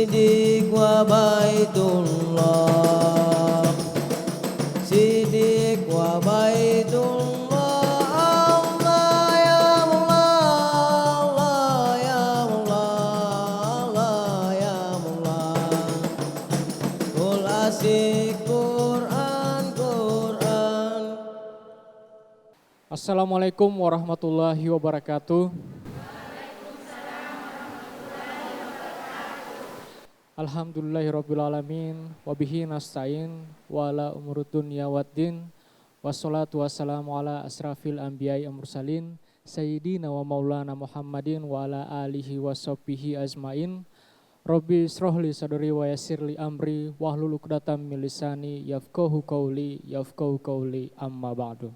Sidik wa baitullah, Sidik wa baitullah, Allah ya Allah, Allah ya Allah, Allah ya Allah. Kul asik Quran, Quran. Assalamualaikum warahmatullahi wabarakatuh. Alhamdulillahirrabbilalamin. Wabihi nasta'in wa ala umurud dunya waddin. Wassalatu wassalamu ala asrafil anbiya'i mursalin Sayyidina wa maulana Muhammadin wa ala alihi wa sahbihi ajmain. Rabbi isrohli sadri wa yassirli amri wahlul uqdatam min lisani yafqahu qawli amma ba'du.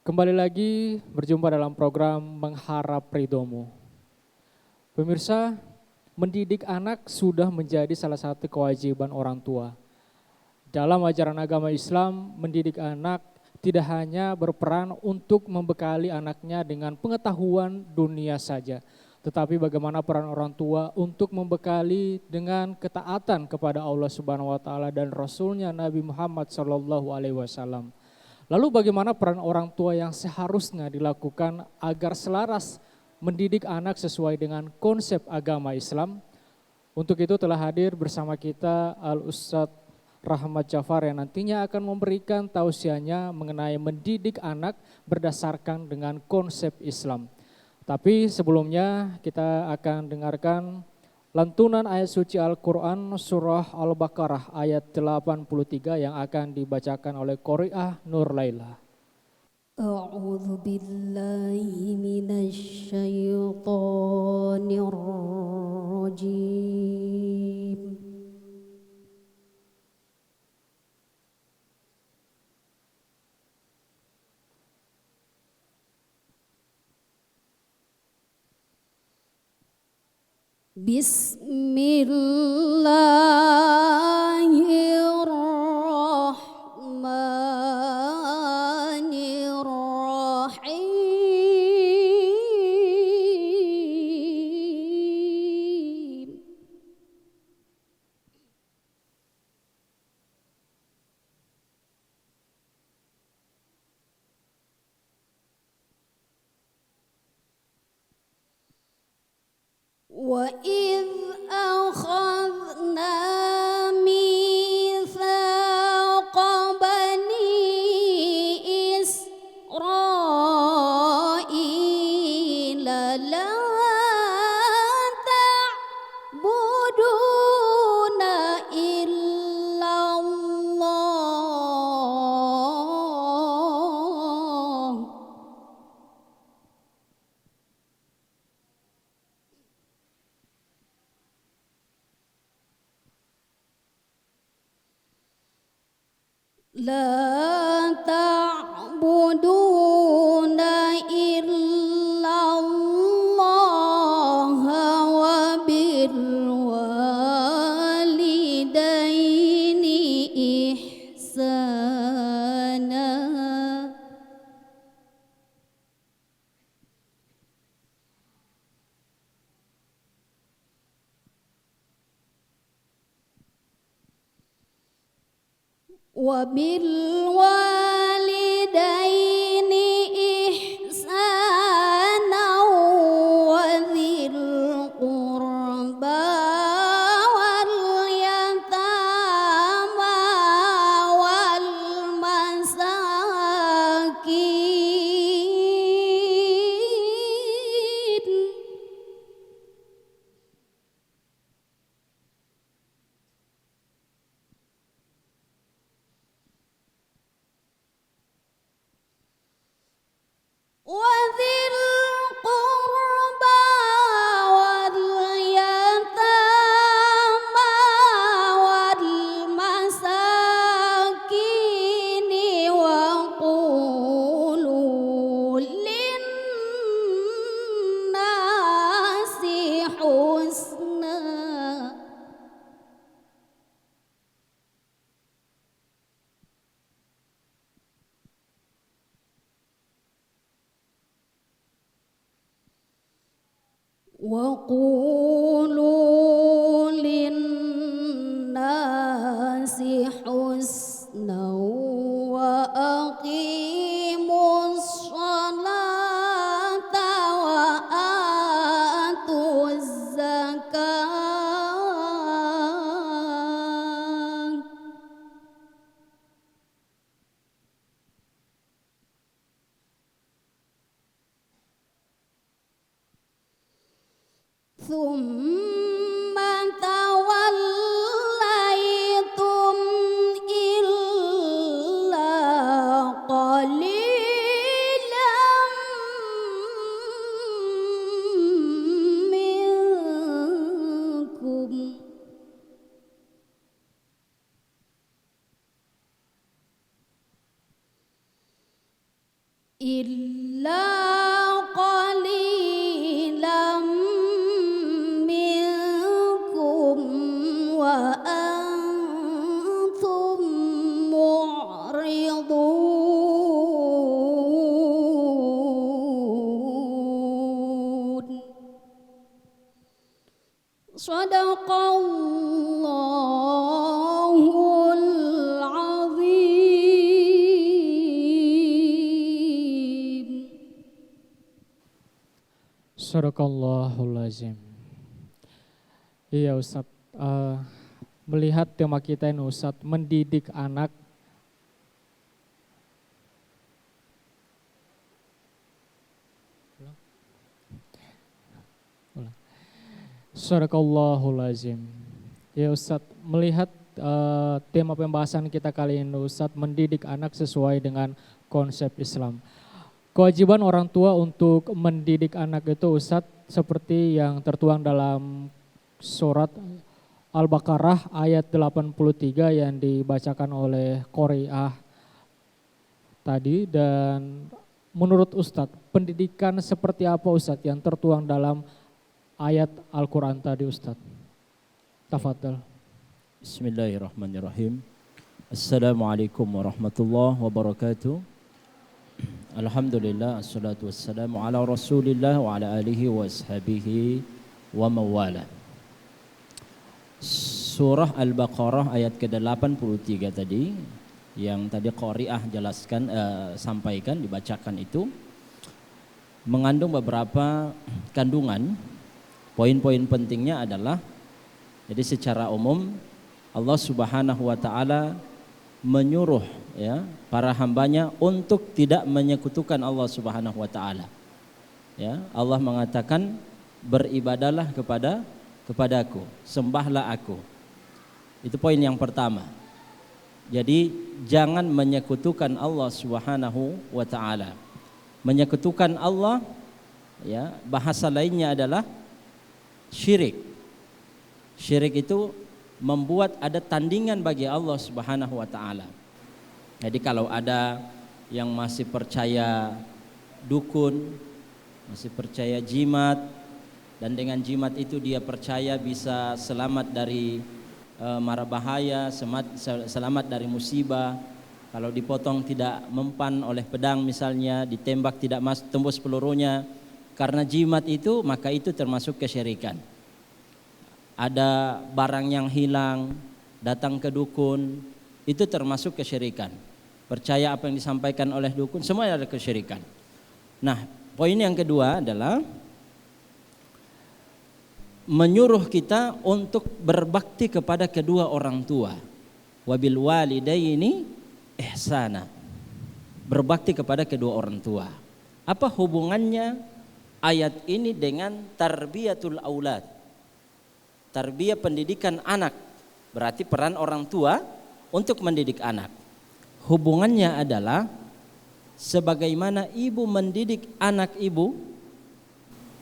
Kembali lagi berjumpa dalam program Mengharap Ridhomu. Pemirsa, mendidik anak sudah menjadi salah satu kewajiban orang tua. Dalam ajaran agama Islam, mendidik anak tidak hanya berperan untuk membekali anaknya dengan pengetahuan dunia saja, tetapi bagaimana peran orang tua untuk membekali dengan ketaatan kepada Allah Subhanahu wa taala dan Rasulnya Nabi Muhammad sallallahu alaihi wasallam. Lalu bagaimana peran orang tua yang seharusnya dilakukan agar selaras mendidik anak sesuai dengan konsep agama Islam? Untuk itu telah hadir bersama kita Al-Ustadz Rahmat Jafar yang nantinya akan memberikan tausiahnya mengenai mendidik anak berdasarkan dengan konsep Islam. Tapi sebelumnya kita akan dengarkan lantunan ayat suci Al-Quran surah Al-Baqarah ayat 83 yang akan dibacakan oleh Qori'ah Nur Laila. أعوذ بالله من الشيطان الرجيم بسم الله الرحمن الرحيم وإذ أخذنا ميثاق بني إسرائيل لا تعبدون إلا الله لا تعبدون إلا الله وبالوالدين إحسانا وبالوالدين إحسانا وذي القربى واليتامى والمساكين وذي القربى واليتامى والمساكين وقولوا للناس حسنا وقولوا ثم توليتم إلا قليلا منكم إلا قليلا منكم وأنتم معرضون صدق الله العظيم. Sadaqallahul azim. Iya Ustadz, melihat tema kita ini Ustadz, mendidik anak. Sadaqallahul azim. Ya Ustadz, melihat tema pembahasan kita kali ini Ustadz, mendidik anak sesuai dengan konsep Islam. Kewajiban orang tua untuk mendidik anak itu Ustadz seperti yang tertuang dalam surat Al-Baqarah ayat 83 yang dibacakan oleh Qori'ah tadi. Dan menurut Ustadz, pendidikan seperti apa Ustadz yang tertuang dalam ayat Al-Quran tadi Ustadz? Tafadhal. Bismillahirrahmanirrahim. Assalamualaikum warahmatullahi wabarakatuh. Alhamdulillah, assalatu wassalamu ala rasulillah wa ala alihi wa ashabihi wa mawala. Surah Al-Baqarah ayat ke-83 tadi, yang tadi Qori'ah jelaskan, sampaikan, dibacakan itu, mengandung beberapa kandungan. Poin-poin pentingnya adalah, jadi secara umum Allah Subhanahu wa ta'ala menyuruh ya para hambanya untuk tidak menyekutukan Allah Subhanahu wa ta'ala. Ya, Allah mengatakan beribadahlah kepadaku, sembahlah aku. Itu poin yang pertama. Jadi jangan menyekutukan Allah Subhanahu wa ta'ala. Menyekutukan Allah ya, bahasa lainnya adalah syirik. Syirik itu membuat ada tandingan bagi Allah Subhanahu wa ta'ala. Jadi kalau ada yang masih percaya dukun, masih percaya jimat, dan dengan jimat itu dia percaya bisa selamat dari mara bahaya, selamat dari musibah. Kalau dipotong tidak mempan oleh pedang misalnya, ditembak tidak tembus pelurunya, karena jimat itu, maka itu termasuk kesyirikan. Ada barang yang hilang, datang ke dukun, itu termasuk kesyirikan. Percaya apa yang disampaikan oleh dukun, semua ada kesyirikan. Nah, poin yang kedua adalah menyuruh kita untuk berbakti kepada kedua orang tua. Wabil walidaini ihsana. Berbakti kepada kedua orang tua. Apa hubungannya ayat ini dengan tarbiyatul aulad? Tarbiyah, pendidikan anak, berarti peran orang tua untuk mendidik anak. Hubungannya adalah sebagaimana ibu mendidik anak ibu,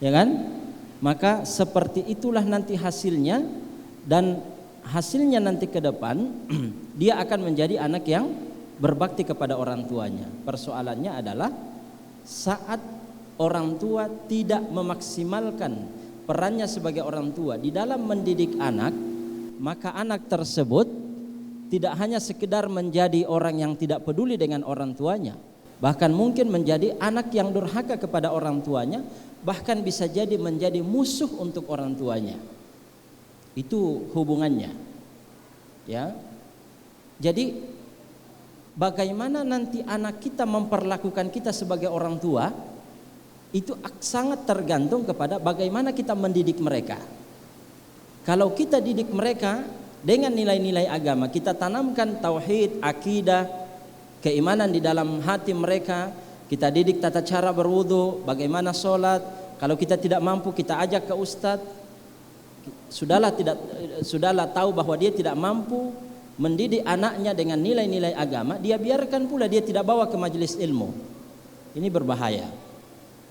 ya kan? Maka seperti itulah nanti hasilnya, dan hasilnya nanti ke depan dia akan menjadi anak yang berbakti kepada orang tuanya. Persoalannya adalah saat orang tua tidak memaksimalkan perannya sebagai orang tua di dalam mendidik anak, maka anak tersebut tidak hanya sekedar menjadi orang yang tidak peduli dengan orang tuanya, bahkan mungkin menjadi anak yang durhaka kepada orang tuanya, bahkan bisa jadi menjadi musuh untuk orang tuanya. Itu hubungannya. Ya. Jadi bagaimana nanti anak kita memperlakukan kita sebagai orang tua, itu sangat tergantung kepada bagaimana kita mendidik mereka. Kalau kita didik mereka dengan nilai-nilai agama, kita tanamkan tauhid, akidah, keimanan di dalam hati mereka, kita didik tata cara berwudu, bagaimana sholat. Kalau kita tidak mampu, kita ajak ke ustadz. Sudahlah tahu bahwa dia tidak mampu mendidik anaknya dengan nilai-nilai agama, dia biarkan pula, dia tidak bawa ke majelis ilmu. Ini berbahaya.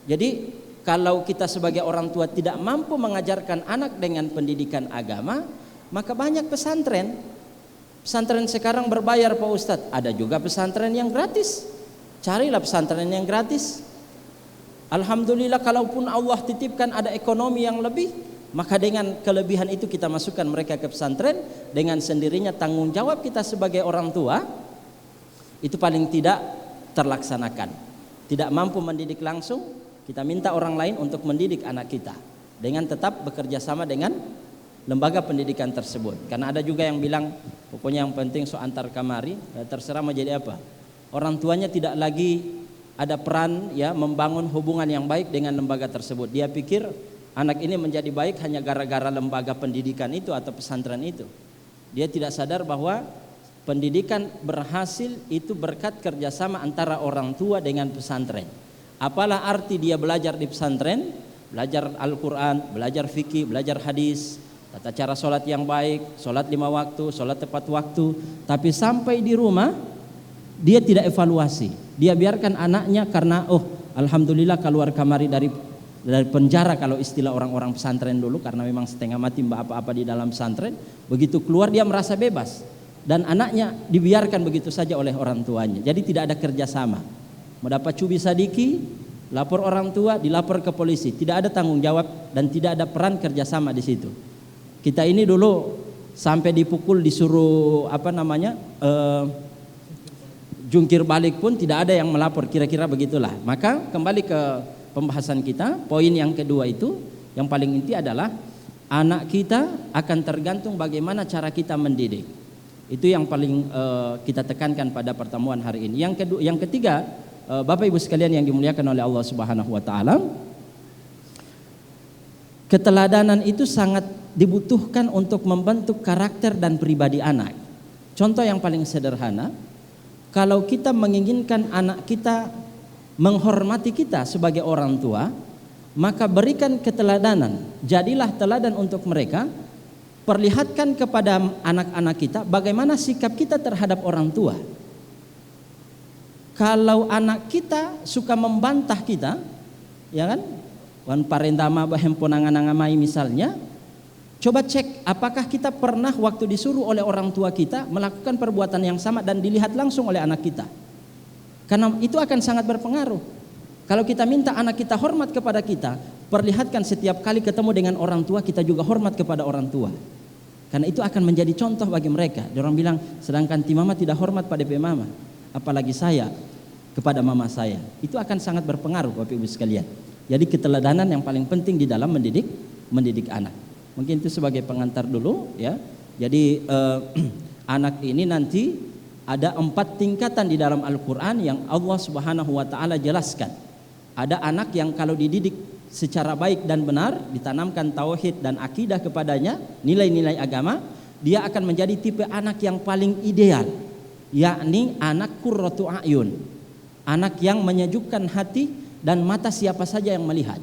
Jadi kalau kita sebagai orang tua tidak mampu mengajarkan anak dengan pendidikan agama, maka banyak pesantren. Pesantren sekarang berbayar Pak Ustadz, ada juga pesantren yang gratis. Carilah pesantren yang gratis. Alhamdulillah, kalaupun Allah titipkan ada ekonomi yang lebih, maka dengan kelebihan itu kita masukkan mereka ke pesantren. Dengan sendirinya tanggung jawab kita sebagai orang tua itu paling tidak terlaksanakan. Tidak mampu mendidik langsung, kita minta orang lain untuk mendidik anak kita dengan tetap bekerja sama dengan lembaga pendidikan tersebut. Karena ada juga yang bilang pokoknya yang penting so antar kamari, terserah mau jadi apa. Orang tuanya tidak lagi ada peran ya membangun hubungan yang baik dengan lembaga tersebut. Dia pikir anak ini menjadi baik hanya gara-gara lembaga pendidikan itu atau pesantren itu. Dia tidak sadar bahwa pendidikan berhasil itu berkat kerjasama antara orang tua dengan pesantren. Apalah arti dia belajar di pesantren, belajar Al-Quran, belajar fikih, belajar hadis, tata cara sholat yang baik, sholat 5 waktu, sholat tepat waktu, tapi sampai di rumah dia tidak evaluasi. Dia biarkan anaknya karena alhamdulillah keluar kamari dari penjara, kalau istilah orang-orang pesantren dulu, karena memang setengah mati apa-apa di dalam pesantren. Begitu keluar dia merasa bebas, dan anaknya dibiarkan begitu saja oleh orang tuanya. Jadi tidak ada kerjasama. Mendapat cubi sadiki, lapor orang tua, dilapor ke polisi. Tidak ada tanggung jawab dan tidak ada peran kerjasama di situ. Kita ini dulu sampai dipukul, disuruh jungkir balik pun tidak ada yang melapor, kira-kira begitulah. Maka kembali ke pembahasan kita, poin yang kedua itu yang paling inti adalah anak kita akan tergantung bagaimana cara kita mendidik. Itu yang paling kita tekankan pada pertemuan hari ini. Yang ketiga, Bapak Ibu sekalian yang dimuliakan oleh Allah Subhanahu wa taala, keteladanan itu sangat dibutuhkan untuk membentuk karakter dan pribadi anak. Contoh yang paling sederhana, kalau kita menginginkan anak kita menghormati kita sebagai orang tua, maka berikan keteladanan, jadilah teladan untuk mereka. Perlihatkan kepada anak-anak kita bagaimana sikap kita terhadap orang tua. Kalau anak kita suka membantah kita, ya kan, wan parentama bahemponangan-angamai misalnya, coba cek apakah kita pernah waktu disuruh oleh orang tua kita melakukan perbuatan yang sama dan dilihat langsung oleh anak kita. Karena itu akan sangat berpengaruh. Kalau kita minta anak kita hormat kepada kita, perlihatkan setiap kali ketemu dengan orang tua kita juga hormat kepada orang tua. Karena itu akan menjadi contoh bagi mereka. Orang bilang, sedangkan ti mama tidak hormat pada mama, apalagi saya kepada mama saya. Itu akan sangat berpengaruh Bapak Ibu sekalian. Jadi keteladanan yang paling penting di dalam mendidik anak. Mungkin itu sebagai pengantar dulu ya. Jadi anak ini nanti ada 4 tingkatan di dalam Al-Quran yang Allah Subhanahu wa taala jelaskan. Ada anak yang kalau dididik secara baik dan benar, ditanamkan tauhid dan akidah kepadanya, nilai-nilai agama, dia akan menjadi tipe anak yang paling ideal, yakni anak qurratu a'yun, anak yang menyejukkan hati dan mata siapa saja yang melihat.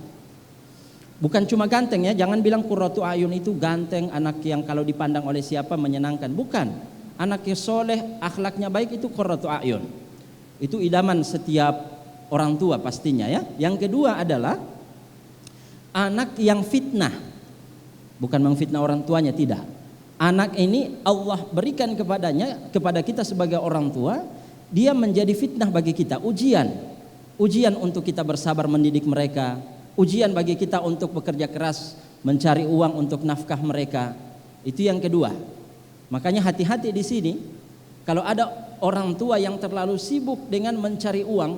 Bukan cuma ganteng ya, jangan bilang qurratu a'yun itu ganteng, anak yang kalau dipandang oleh siapa menyenangkan, bukan. Anak yang soleh, akhlaknya baik itu qurratu a'yun. Itu idaman setiap orang tua pastinya ya. Yang kedua adalah anak yang fitnah, bukan mengfitnah orang tuanya, tidak. Anak ini Allah berikan kepada kita sebagai orang tua, dia menjadi fitnah bagi kita, ujian untuk kita bersabar mendidik mereka, ujian bagi kita untuk bekerja keras mencari uang untuk nafkah mereka. Itu yang kedua. Makanya hati-hati di sini, kalau ada orang tua yang terlalu sibuk dengan mencari uang,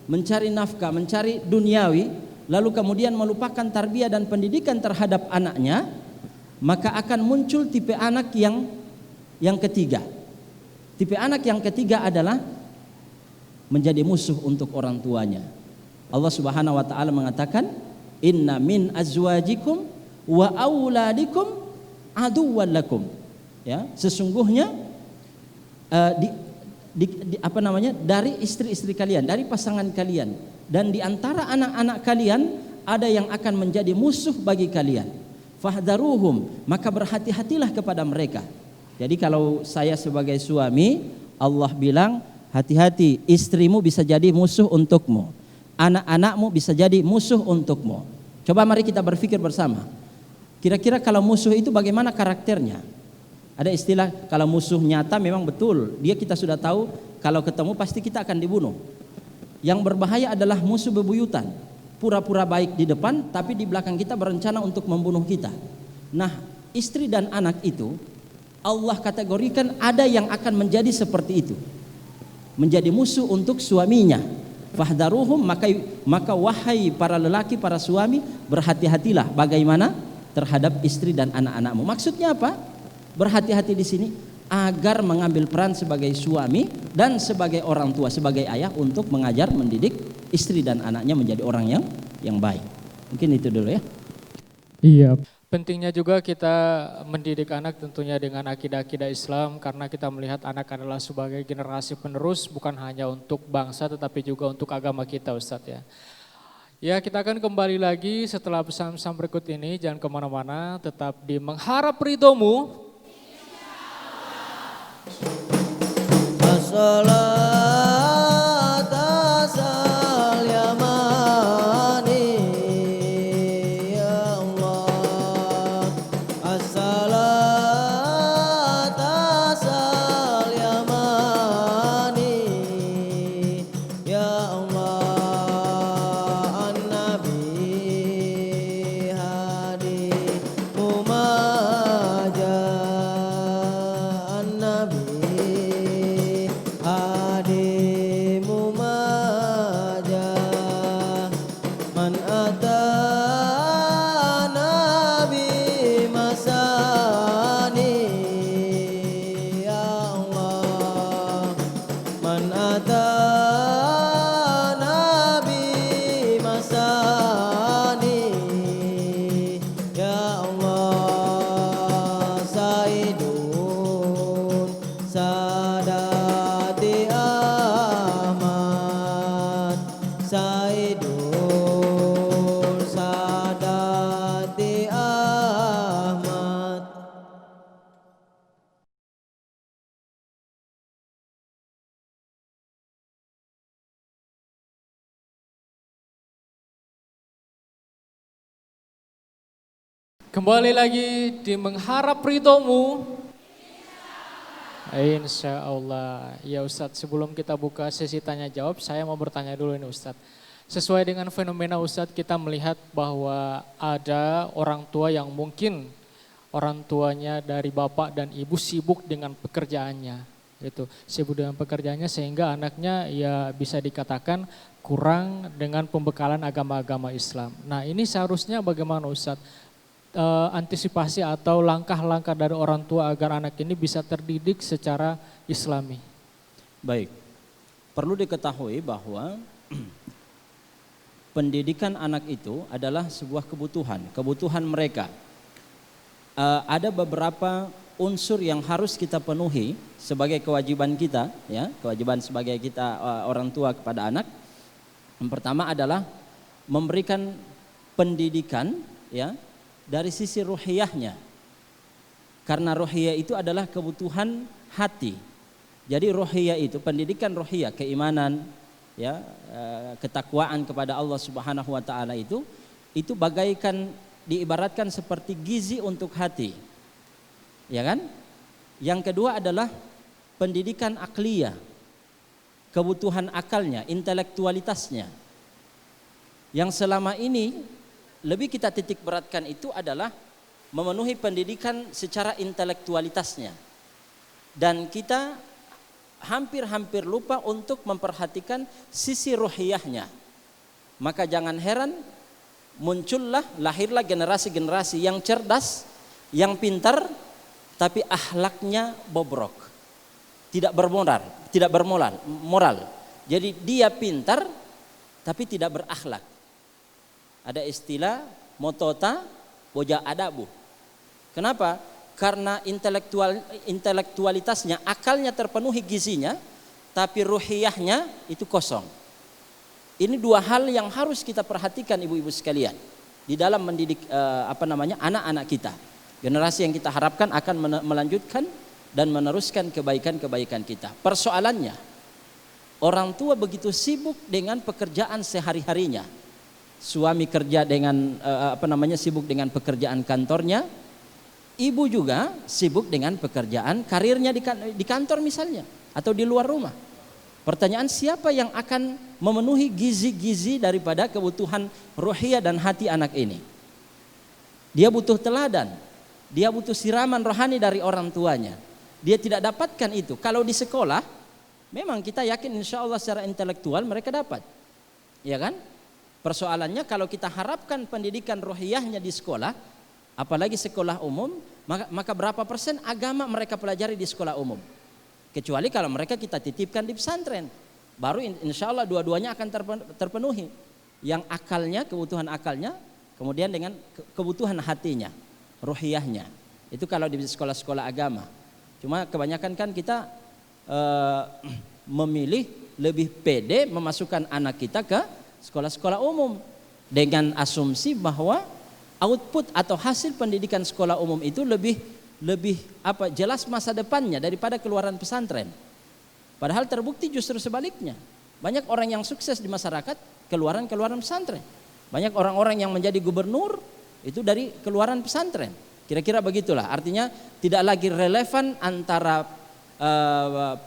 mencari nafkah, mencari duniawi, lalu kemudian melupakan tarbiyah dan pendidikan terhadap anaknya, maka akan muncul tipe anak yang ketiga. Tipe anak yang ketiga adalah menjadi musuh untuk orang tuanya. Allah Subhanahu wa taala mengatakan, "Inna min azwajikum wa auladikum aduwwan lakum. Ya, sesungguhnya dari istri-istri kalian, dari pasangan kalian, dan di antara anak-anak kalian ada yang akan menjadi musuh bagi kalian. Fahdharuhum, maka berhati-hatilah kepada mereka. Jadi kalau saya sebagai suami, Allah bilang hati-hati, istrimu bisa jadi musuh untukmu, anak-anakmu bisa jadi musuh untukmu. Coba mari kita berpikir bersama. Kira-kira kalau musuh itu bagaimana karakternya? Ada istilah kalau musuh nyata memang betul, dia kita sudah tahu kalau ketemu pasti kita akan dibunuh. Yang berbahaya adalah musuh bebuyutan, pura-pura baik di depan tapi di belakang kita berencana untuk membunuh kita. Nah, istri dan anak itu Allah kategorikan ada yang akan menjadi seperti itu, menjadi musuh untuk suaminya. Fahdharuhum, maka wahai para lelaki, para suami, berhati-hatilah bagaimana terhadap istri dan anak-anakmu. Maksudnya apa? Berhati-hati di sini agar mengambil peran sebagai suami dan sebagai orang tua, sebagai ayah untuk mengajar, mendidik istri dan anaknya menjadi orang yang baik. Mungkin itu dulu ya. Iya. Pentingnya juga kita mendidik anak tentunya dengan akidah-akidah Islam, karena kita melihat anak adalah sebagai generasi penerus bukan hanya untuk bangsa tetapi juga untuk agama kita, Ustadz ya. Ya, kita akan kembali lagi setelah pesan-pesan berikut ini. Jangan kemana-mana, tetap di Mengharap Ridhomu. As-salat as-salamani ya Allah. As-salat as-salamani ya Allah. An-Nabi hadi mumaja, An-Nabi hadi mumaja, man ata nabi masani ya Allah, man ata nabi masani ya Allah. Saidun Sadati Ahmad, Saidun Sadati Ahmad. Kembali lagi di Mengharap Ridhomu. Insya Allah. Ya Ustadz, sebelum kita buka sesi tanya jawab, saya mau bertanya dulu ini Ustadz. Sesuai dengan fenomena Ustadz, kita melihat bahwa ada orang tua yang mungkin orang tuanya dari bapak dan ibu sibuk dengan pekerjaannya. Gitu. Sibuk dengan pekerjaannya sehingga anaknya ya bisa dikatakan kurang dengan pembekalan agama-agama Islam. Nah, ini seharusnya bagaimana Ustadz? Antisipasi atau langkah-langkah dari orang tua agar anak ini bisa terdidik secara Islami. Baik, perlu diketahui bahwa pendidikan anak itu adalah sebuah kebutuhan mereka. Ada beberapa unsur yang harus kita penuhi sebagai kewajiban kita, ya, kewajiban sebagai kita orang tua kepada anak. Yang pertama adalah memberikan pendidikan, ya, dari sisi ruhiyahnya, karena ruhiyah itu adalah kebutuhan hati. Jadi ruhiyah itu pendidikan ruhiyah, keimanan, ya, ketakwaan kepada Allah Subhanahu Wa Taala itu bagaikan diibaratkan seperti gizi untuk hati, ya kan? Yang kedua adalah pendidikan akliyah, kebutuhan akalnya, intelektualitasnya, yang selama ini lebih kita titik beratkan itu adalah memenuhi pendidikan secara intelektualitasnya. Dan kita hampir-hampir lupa untuk memperhatikan sisi ruhiyahnya. Maka jangan heran lahirlah generasi-generasi yang cerdas, yang pintar, tapi akhlaknya bobrok. Tidak bermoral. Jadi dia pintar tapi tidak berakhlak. Ada istilah motota boja adabu. Kenapa? karena intelektualitasnya, akalnya terpenuhi gizinya, tapi ruhiyahnya itu kosong. Ini dua hal yang harus kita perhatikan ibu-ibu sekalian di dalam mendidik anak-anak kita. Generasi yang kita harapkan akan melanjutkan dan meneruskan kebaikan-kebaikan kita. Persoalannya, orang tua begitu sibuk dengan pekerjaan sehari-harinya. Suami kerja dengan sibuk dengan pekerjaan kantornya, ibu juga sibuk dengan pekerjaan karirnya di kantor misalnya atau di luar rumah. Pertanyaan, siapa yang akan memenuhi gizi-gizi daripada kebutuhan ruhiyah dan hati anak ini? Dia butuh teladan, dia butuh siraman rohani dari orang tuanya. Dia tidak dapatkan itu. Kalau di sekolah, memang kita yakin insya Allah secara intelektual mereka dapat, ya kan? Persoalannya kalau kita harapkan pendidikan ruhiyahnya di sekolah, apalagi sekolah umum, maka berapa persen agama mereka pelajari di sekolah umum? Kecuali kalau mereka kita titipkan di pesantren, baru insya Allah dua-duanya akan terpenuhi. Yang akalnya, kebutuhan akalnya, kemudian dengan kebutuhan hatinya, ruhiyahnya. Itu kalau di sekolah-sekolah agama. Cuma kebanyakan kan kita memilih lebih pede memasukkan anak kita ke sekolah-sekolah umum dengan asumsi bahwa output atau hasil pendidikan sekolah umum itu lebih jelas masa depannya daripada keluaran pesantren. Padahal terbukti justru sebaliknya. Banyak orang yang sukses di masyarakat keluaran pesantren. Banyak orang-orang yang menjadi gubernur itu dari keluaran pesantren. Kira-kira begitulah. Artinya tidak lagi relevan antara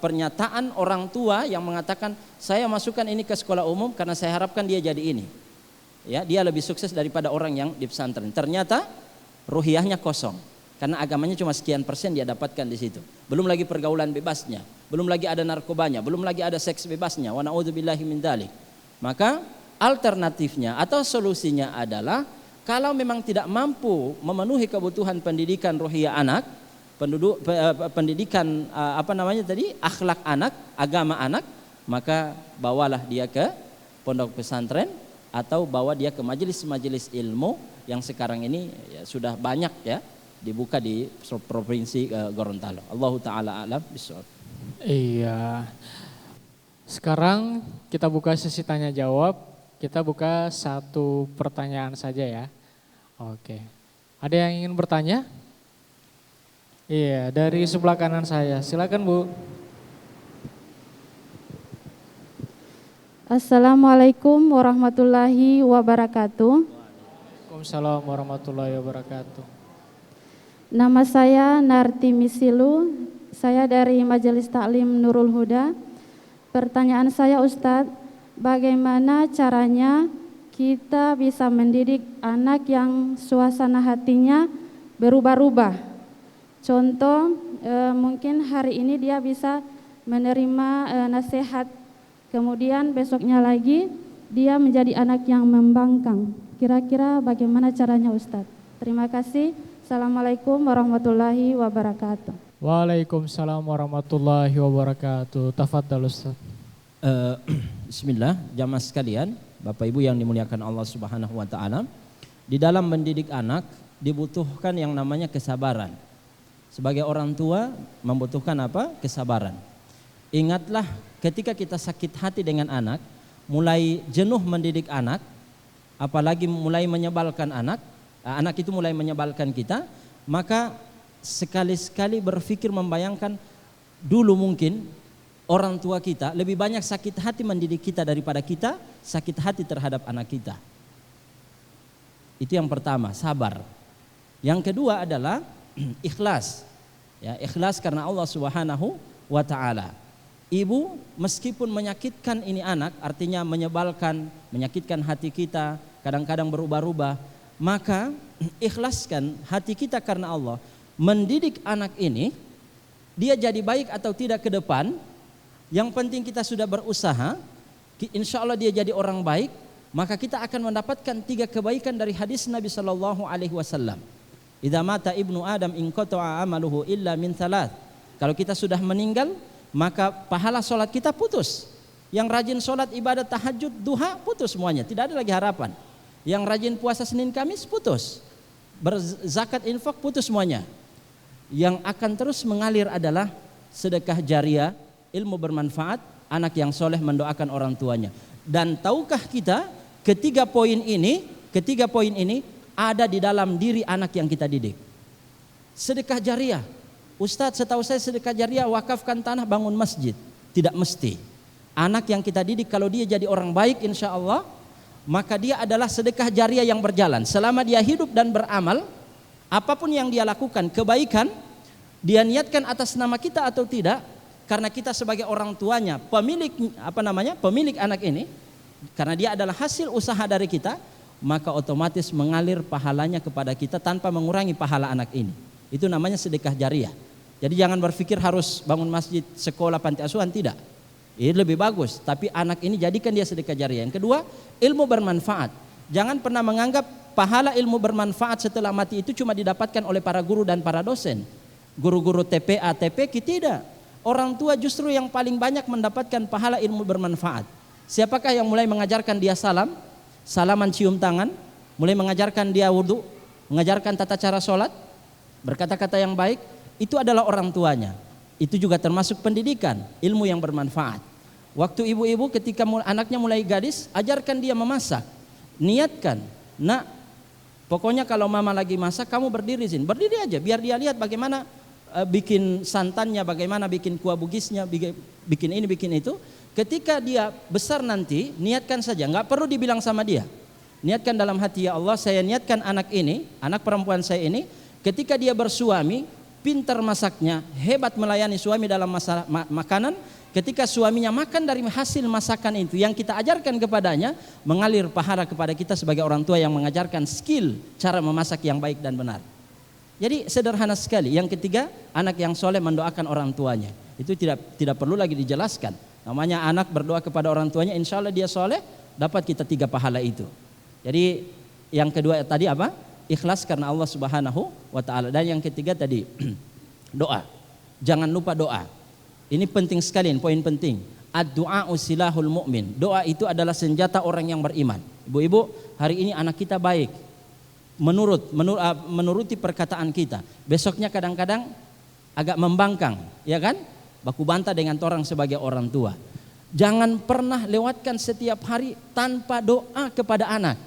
pernyataan orang tua yang mengatakan saya masukkan ini ke sekolah umum karena saya harapkan dia jadi ini. Ya, dia lebih sukses daripada orang yang di pesantren. Ternyata ruhiyahnya kosong karena agamanya cuma sekian persen dia dapatkan di situ. Belum lagi pergaulan bebasnya, belum lagi ada narkobanya, belum lagi ada seks bebasnya. Wa na'udzubillahi min dzalik. Maka alternatifnya atau solusinya adalah kalau memang tidak mampu memenuhi kebutuhan pendidikan ruhiyah anak, pendidikan akhlak anak, agama anak, maka bawalah dia ke pondok pesantren atau bawa dia ke majelis-majelis ilmu yang sekarang ini ya, sudah banyak ya dibuka di provinsi Gorontalo. Allahu taala alam bishawab. Iya. Sekarang kita buka sesi tanya jawab. Kita buka satu pertanyaan saja ya. Oke. Ada yang ingin bertanya? Iya, dari sebelah kanan saya. Silakan Bu. Assalamualaikum warahmatullahi wabarakatuh. Waalaikumsalam warahmatullahi wabarakatuh. Nama saya Narti Misilu, saya dari Majelis Taklim Nurul Huda. Pertanyaan saya Ustadz, bagaimana caranya kita bisa mendidik anak yang suasana hatinya berubah-ubah? Contoh, mungkin hari ini dia bisa menerima nasihat, kemudian besoknya lagi dia menjadi anak yang membangkang. Kira-kira bagaimana caranya Ustadz? Terima kasih. Assalamualaikum warahmatullahi wabarakatuh. Waalaikumsalam warahmatullahi wabarakatuh. Tafadhal Ustaz. Bismillah, jamaah sekalian, Bapak Ibu yang dimuliakan Allah Subhanahu wa taala. Di dalam mendidik anak dibutuhkan yang namanya kesabaran. Sebagai orang tua membutuhkan apa? Kesabaran. Ingatlah ketika kita sakit hati dengan anak, mulai jenuh mendidik anak, apalagi mulai menyebalkan anak itu mulai menyebalkan kita, maka sekali-sekali berpikir membayangkan dulu mungkin orang tua kita lebih banyak sakit hati mendidik kita daripada kita sakit hati terhadap anak kita. Itu yang pertama, sabar. Yang kedua adalah ikhlas. Ya, ikhlas karena Allah Subhanahu wa taala. Ibu meskipun menyakitkan ini anak, artinya menyebalkan, menyakitkan hati kita, kadang-kadang berubah-ubah, maka ikhlaskan hati kita karena Allah. Mendidik anak ini, dia jadi baik atau tidak ke depan, yang penting kita sudah berusaha, insya Allah dia jadi orang baik, maka kita akan mendapatkan 3 kebaikan dari hadis Nabi Sallallahu Alaihi Wasallam. Idza mata ibnu Adam inqata'a amaluhu illa min 3. Kalau kita sudah meninggal, maka pahala sholat kita putus. Yang rajin sholat ibadat tahajud, duha, putus semuanya, tidak ada lagi harapan. Yang rajin puasa Senin Kamis, putus. Berzakat infak, putus semuanya. yang akan terus mengalir adalah sedekah jariah, ilmu bermanfaat, anak yang soleh mendoakan orang tuanya. Dan tahukah kita ketiga poin ini ada di dalam diri anak yang kita didik. Sedekah jariah, Ustadz, setahu saya sedekah jariah wakafkan tanah, bangun masjid. Tidak mesti. Anak yang kita didik kalau dia jadi orang baik insya Allah, maka dia adalah sedekah jariah yang berjalan. Selama dia hidup dan beramal, apapun yang dia lakukan, kebaikan, dia niatkan atas nama kita atau tidak, karena kita sebagai orang tuanya, pemilik anak ini, karena dia adalah hasil usaha dari kita, maka otomatis mengalir pahalanya kepada kita tanpa mengurangi pahala anak ini. Itu namanya sedekah jariah. Jadi jangan berpikir harus bangun masjid, sekolah, panti asuhan, tidak. Ini lebih bagus, tapi anak ini jadikan dia sedekah jariah. Yang kedua, ilmu bermanfaat. Jangan pernah menganggap pahala ilmu bermanfaat setelah mati itu cuma didapatkan oleh para guru dan para dosen. Guru-guru TPA, TPQ, tidak. Orang tua justru yang paling banyak mendapatkan pahala ilmu bermanfaat. Siapakah yang mulai mengajarkan dia salaman cium tangan, mulai mengajarkan dia wudhu, mengajarkan tata cara sholat, berkata-kata yang baik, itu adalah orang tuanya. Itu juga termasuk pendidikan, ilmu yang bermanfaat. Waktu ibu-ibu ketika anaknya mulai gadis, ajarkan dia memasak. Niatkan, nak, pokoknya kalau mama lagi masak, kamu berdiri sini. Berdiri aja, biar dia lihat bagaimana bikin santannya, bagaimana bikin kuah bugisnya, bikin ini, bikin itu. Ketika dia besar nanti, niatkan saja, nggak perlu dibilang sama dia. Niatkan dalam hati, ya Allah, saya niatkan anak ini, anak perempuan saya ini, ketika dia bersuami, pintar masaknya, hebat melayani suami dalam masalah makanan. Ketika suaminya makan dari hasil masakan itu, yang kita ajarkan kepadanya, mengalir pahala kepada kita sebagai orang tua yang mengajarkan skill cara memasak yang baik dan benar. Jadi sederhana sekali. Yang ketiga, anak yang soleh mendoakan orang tuanya. Itu tidak perlu lagi dijelaskan. Namanya anak berdoa kepada orang tuanya, insya Allah dia soleh, dapat kita 3 pahala itu. Jadi yang kedua tadi apa? Ikhlas karena Allah Subhanahu wa ta'ala. Dan yang ketiga tadi doa. Jangan lupa doa. Ini penting sekali, poin penting. Ad-du'a silahul mu'min. Doa itu adalah senjata orang yang beriman. Ibu-ibu, hari ini anak kita baik, menuruti perkataan kita. Besoknya kadang-kadang agak membangkang, ya kan? Baku bantah dengan orang sebagai orang tua. Jangan pernah lewatkan setiap hari tanpa doa kepada anak.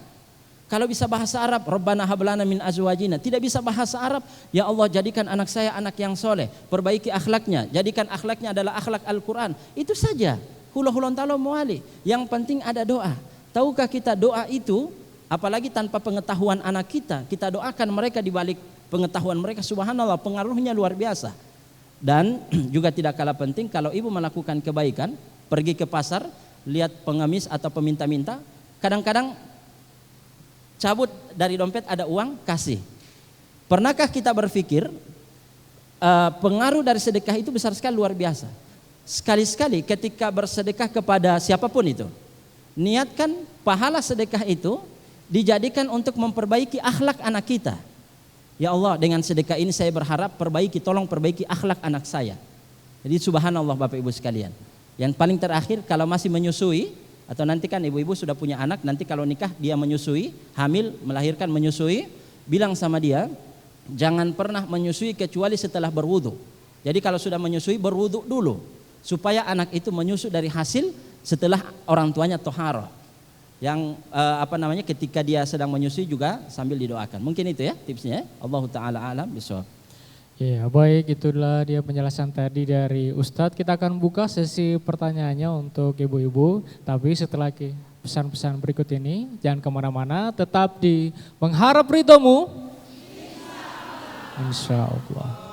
Kalau bisa bahasa Arab, Rabbana hablana min azwajina. Tidak bisa bahasa Arab, ya Allah jadikan anak saya anak yang soleh, perbaiki akhlaknya, jadikan akhlaknya adalah akhlak Al-Quran. Itu saja. Hula-hulan talo muali. Yang penting ada doa. Tahukah kita doa itu, apalagi tanpa pengetahuan anak kita doakan mereka di balik pengetahuan mereka, subhanallah, pengaruhnya luar biasa. Dan juga tidak kalah penting, kalau ibu melakukan kebaikan, pergi ke pasar, lihat pengemis atau peminta-minta, kadang-kadang cabut dari dompet ada uang, kasih. Pernahkah kita berpikir pengaruh dari sedekah itu besar sekali, luar biasa. Sekali-sekali ketika bersedekah kepada siapapun itu, niatkan pahala sedekah itu dijadikan untuk memperbaiki akhlak anak kita. Ya Allah, dengan sedekah ini saya berharap tolong perbaiki akhlak anak saya. Jadi subhanallah Bapak Ibu sekalian. Yang paling terakhir, kalau masih menyusui, atau nanti kan ibu-ibu sudah punya anak, nanti kalau nikah dia menyusui, hamil, melahirkan, menyusui, bilang sama dia, jangan pernah menyusui kecuali setelah berwudu. Jadi kalau sudah menyusui, berwudu dulu, supaya anak itu menyusu dari hasil setelah orang tuanya toharoh. Yang ketika dia sedang menyusui juga sambil didoakan. Mungkin itu ya tipsnya. Allahu ta'ala alam bisawab. Ya, baik, itulah dia penjelasan tadi dari Ustadz. Kita akan buka sesi pertanyaannya untuk ibu-ibu. Tapi setelah pesan-pesan berikut ini, jangan kemana-mana, tetap di Mengharap Ridhomu. Insya Allah.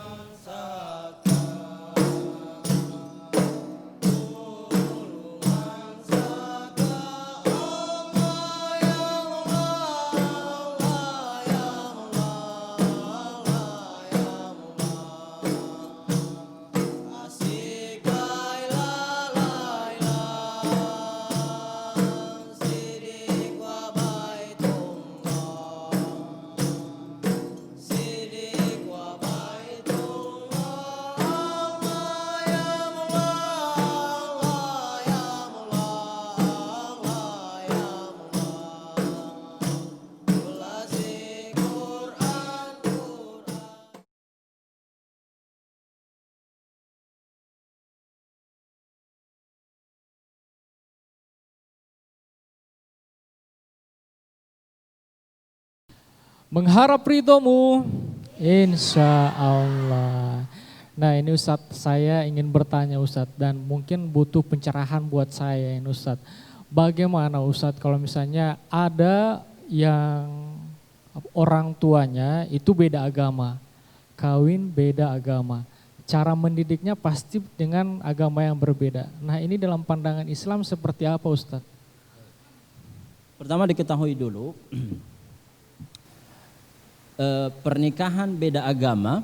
Mengharap ridhomu, insya Allah. Nah ini Ustadz, saya ingin bertanya Ustadz, dan mungkin butuh pencerahan buat saya ini Ustadz. Bagaimana Ustadz kalau misalnya ada yang orang tuanya itu beda agama, kawin beda agama, cara mendidiknya pasti dengan agama yang berbeda. Nah ini dalam pandangan Islam seperti apa Ustadz? Pertama diketahui dulu, pernikahan beda agama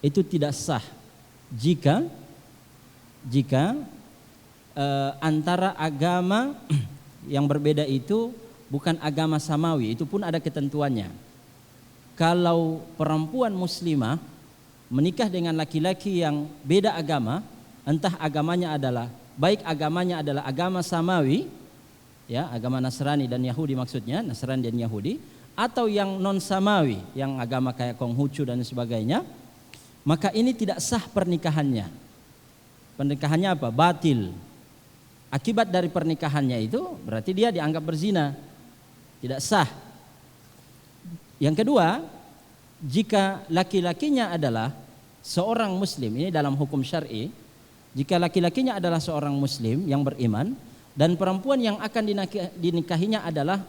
itu tidak sah jika antara agama yang berbeda itu bukan agama samawi, itu pun ada ketentuannya. Kalau perempuan muslimah menikah dengan laki-laki yang beda agama, entah agamanya adalah agama samawi, ya agama Nasrani dan Yahudi maksudnya, Nasrani dan Yahudi, atau yang non samawi, yang agama kayak Konghucu dan sebagainya, maka ini tidak sah pernikahannya. Pernikahannya apa? Batil. Akibat dari pernikahannya itu berarti dia dianggap berzina, tidak sah. Yang kedua, jika laki-lakinya adalah seorang muslim, ini dalam hukum syar'i, jika laki-lakinya adalah seorang muslim yang beriman dan perempuan yang akan dinikahinya adalah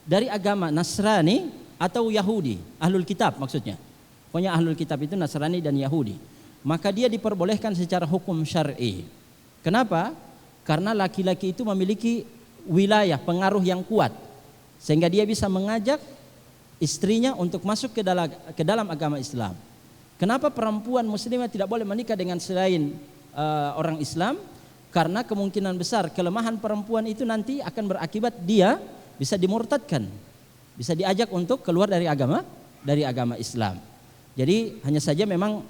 dari agama Nasrani atau Yahudi, ahlul kitab maksudnya. Pokoknya ahlul kitab itu Nasrani dan Yahudi. Maka dia diperbolehkan secara hukum syar'i. Kenapa? Karena laki-laki itu memiliki wilayah, pengaruh yang kuat. Sehingga dia bisa mengajak istrinya untuk masuk ke dalam agama Islam. Kenapa perempuan muslimah tidak boleh menikah dengan selain orang Islam? Karena kemungkinan besar kelemahan perempuan itu nanti akan berakibat dia bisa dimurtadkan, bisa diajak untuk keluar dari agama Islam. Jadi hanya saja memang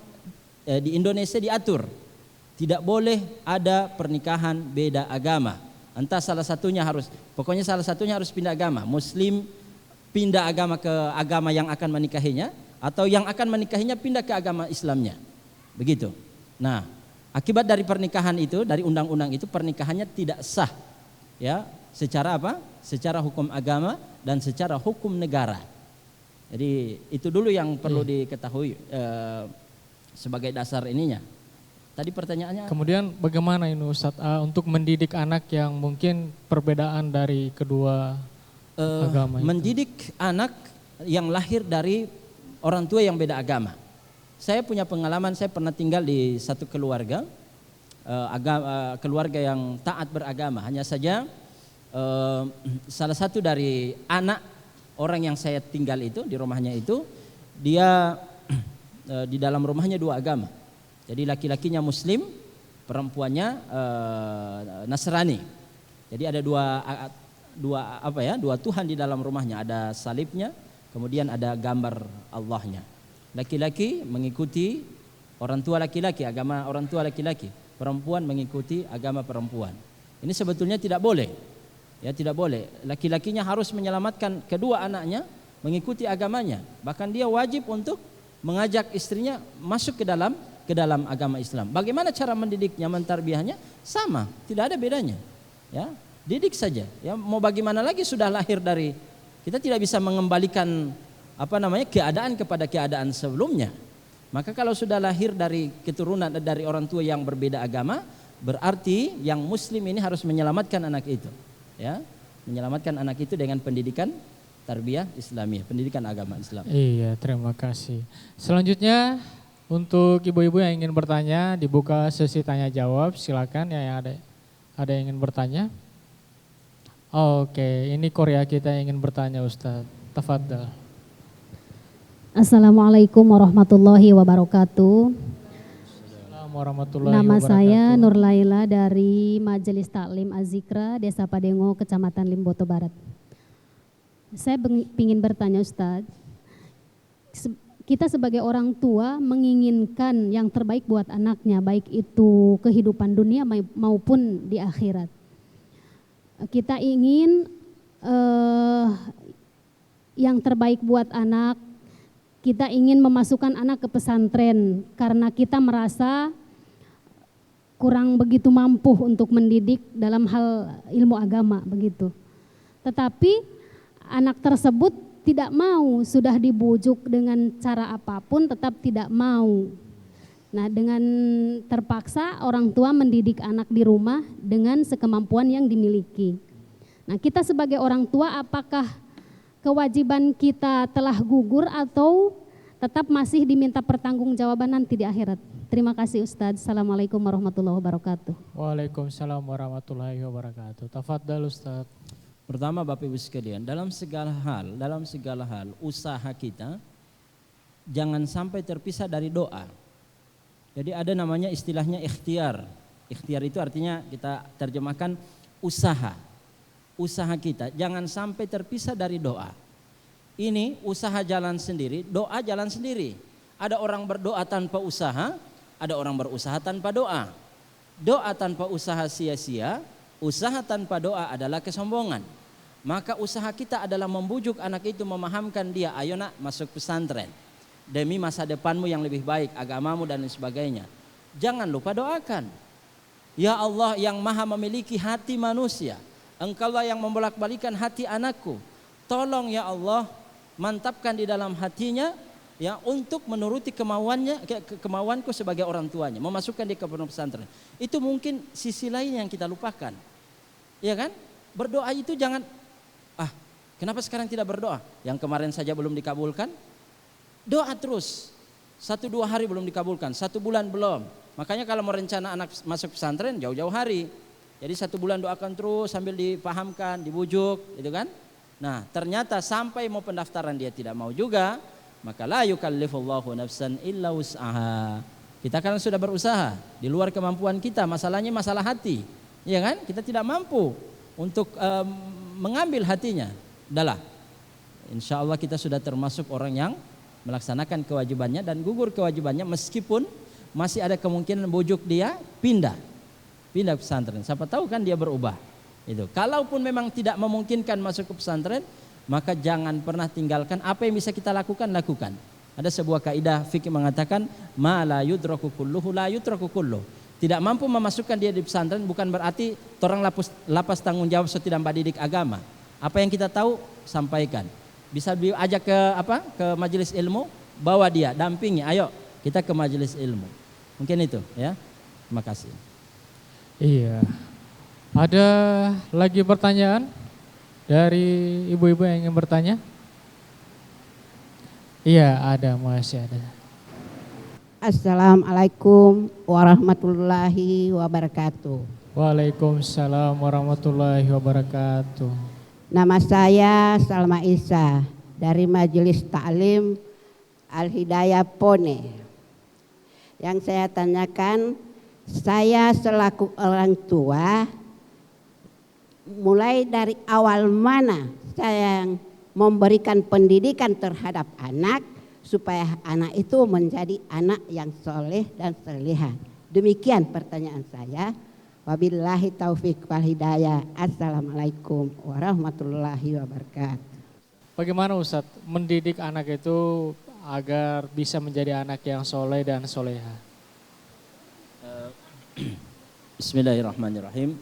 di Indonesia diatur tidak boleh ada pernikahan beda agama. Entah salah satunya harus pindah agama. Muslim pindah agama ke agama yang akan menikahinya, atau yang akan menikahinya pindah ke agama Islamnya. Begitu. Nah, akibat dari pernikahan itu, dari undang-undang itu, pernikahannya tidak sah. Ya, secara apa? Secara hukum agama dan secara hukum negara. Jadi itu dulu yang perlu diketahui sebagai dasar ininya. Tadi pertanyaannya. Kemudian bagaimana ini Ustadz untuk mendidik anak yang mungkin perbedaan dari kedua agama itu? Mendidik anak yang lahir dari orang tua yang beda agama. Saya punya pengalaman, saya pernah tinggal di satu keluarga, keluarga yang taat beragama. Hanya saja salah satu dari anak orang yang saya tinggal itu, di rumahnya itu, dia di dalam rumahnya dua agama. Jadi laki-lakinya Muslim, perempuannya Nasrani. Jadi ada dua Tuhan di dalam rumahnya, ada salibnya, kemudian ada gambar Allahnya. Laki-laki mengikuti orang tua laki-laki, agama orang tua laki-laki, perempuan mengikuti agama perempuan. Ini sebetulnya tidak boleh. Ya, tidak boleh. Laki-lakinya harus menyelamatkan kedua anaknya mengikuti agamanya. Bahkan dia wajib untuk mengajak istrinya masuk ke dalam agama Islam. Bagaimana cara mendidiknya, mentarbiyahnya? Sama, tidak ada bedanya. Ya, didik saja. Ya, mau bagaimana lagi, sudah lahir dari, kita tidak bisa mengembalikan keadaan kepada keadaan sebelumnya. Maka kalau sudah lahir dari keturunan dari orang tua yang berbeda agama, berarti yang Muslim ini harus menyelamatkan anak itu. Ya, menyelamatkan anak itu dengan pendidikan tarbiyah Islamiyah, pendidikan agama Islam. Iya, terima kasih. Selanjutnya untuk ibu-ibu yang ingin bertanya, dibuka sesi tanya jawab, silakan yang ada yang ingin bertanya. Oke, ini Korea kita yang ingin bertanya Ustadz. Tafadhal. Assalamualaikum warahmatullahi wabarakatuh. Nama saya Nur Laila dari Majelis Taklim Az-Zikra Desa Padengo, Kecamatan Limboto Barat. Saya ingin bertanya Ustadz, kita sebagai orang tua menginginkan yang terbaik buat anaknya, baik itu kehidupan dunia maupun di akhirat. Kita ingin yang terbaik buat anak, kita ingin memasukkan anak ke pesantren karena kita merasa kurang begitu mampu untuk mendidik dalam hal ilmu agama begitu. Tetapi anak tersebut tidak mau, sudah dibujuk dengan cara apapun tetap tidak mau. Nah, dengan terpaksa orang tua mendidik anak di rumah dengan sekemampuan yang dimiliki. Nah, kita sebagai orang tua apakah kewajiban kita telah gugur atau tetap masih diminta pertanggungjawaban nanti di akhirat? Terima kasih Ustadz. Assalamualaikum warahmatullahi wabarakatuh. Waalaikumsalam warahmatullahi wabarakatuh. Tafadhal Ustadz. Pertama Bapak Ibu sekalian, dalam segala hal usaha kita jangan sampai terpisah dari doa. Jadi ada namanya istilahnya ikhtiar. Ikhtiar itu artinya kita terjemahkan usaha. Usaha kita jangan sampai terpisah dari doa. Ini usaha jalan sendiri, doa jalan sendiri. Ada orang berdoa tanpa usaha, ada orang berusaha tanpa doa. Doa tanpa usaha sia-sia, usaha tanpa doa adalah kesombongan. Maka usaha kita adalah membujuk anak itu, memahamkan dia, ayo nak masuk pesantren. Demi masa depanmu yang lebih baik, agamamu dan lain sebagainya. Jangan lupa doakan. Ya Allah yang maha memiliki hati manusia, Engkaulah yang membolak-balikan hati anakku. Tolong ya Allah mantapkan di dalam hatinya ya untuk menuruti kemauanku sebagai orang tuanya, memasukkan dia ke pondok pesantren. Itu mungkin sisi lain yang kita lupakan. Ya kan? Berdoa itu jangan kenapa sekarang tidak berdoa? Yang kemarin saja belum dikabulkan. Doa terus. 1-2 hari belum dikabulkan, 1 bulan belum. Makanya kalau mau rencana anak masuk pesantren jauh-jauh hari. Jadi 1 bulan doakan terus sambil dipahamkan, dibujuk, gitu kan? Nah, ternyata sampai mau pendaftaran dia tidak mau juga. Maka la yukallifullahu nafsan illa wus'aha. Kita kan sudah berusaha di luar kemampuan kita, masalahnya masalah hati. Ya kan? Kita tidak mampu untuk mengambil hatinya. Udahlah. Insya Allah kita sudah termasuk orang yang melaksanakan kewajibannya dan gugur kewajibannya meskipun masih ada kemungkinan bujuk dia pindah pesantren. Siapa tahu kan dia berubah. Itu. Kalaupun memang tidak memungkinkan masuk ke pesantren, maka jangan pernah tinggalkan apa yang bisa kita lakukan. Ada sebuah kaidah fikih mengatakan ma la yudraku kulluhu la yutraku kulluh. Tidak mampu memasukkan dia di pesantren bukan berarti orang lapas tanggung jawab setidak didik agama. Apa yang kita tahu sampaikan. Bisa diajak ke majelis ilmu, bawa dia, dampingi, ayo kita ke majelis ilmu. Mungkin itu ya. Terima kasih. Iya. Ada lagi pertanyaan dari ibu-ibu yang ingin bertanya? Iya, masih ada. Assalamualaikum warahmatullahi wabarakatuh. Waalaikumsalam warahmatullahi wabarakatuh. Nama saya Salma Isa dari Majelis Ta'lim Al-Hidayah Pone. Yang saya tanyakan, saya selaku orang tua, mulai dari awal mana saya memberikan pendidikan terhadap anak supaya anak itu menjadi anak yang soleh dan salihah. Demikian pertanyaan saya. Wabillahi taufiq wal hidayah. Assalamualaikum warahmatullahi wabarakatuh. Bagaimana Ustadz mendidik anak itu agar bisa menjadi anak yang soleh dan soleha? Bismillahirrahmanirrahim.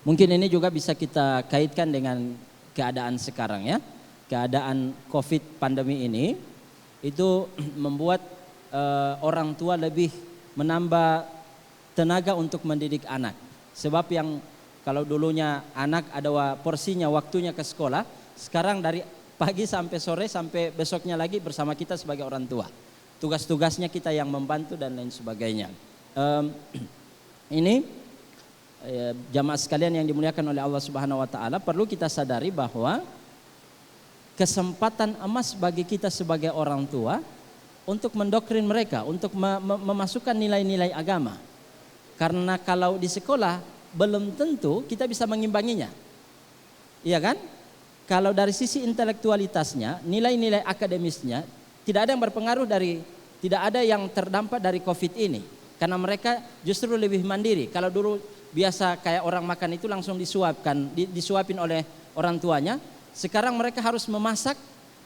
Mungkin ini juga bisa kita kaitkan dengan keadaan sekarang ya. Keadaan COVID pandemi ini itu membuat orang tua lebih menambah tenaga untuk mendidik anak. Sebab yang kalau dulunya anak ada porsinya waktunya ke sekolah, sekarang dari pagi sampai sore sampai besoknya lagi bersama kita sebagai orang tua. Tugas-tugasnya kita yang membantu dan lain sebagainya. Ini jamaah sekalian yang dimuliakan oleh Allah Subhanahu wa taala, perlu kita sadari bahwa kesempatan emas bagi kita sebagai orang tua untuk mendoktrin mereka, untuk memasukkan nilai-nilai agama. Karena kalau di sekolah belum tentu kita bisa mengimbanginya. Iya kan? Kalau dari sisi intelektualitasnya, nilai-nilai akademisnya tidak ada yang berpengaruh tidak ada yang terdampak dari COVID ini. Karena mereka justru lebih mandiri. Kalau dulu biasa kayak orang makan itu langsung disuapin oleh orang tuanya. Sekarang mereka harus memasak,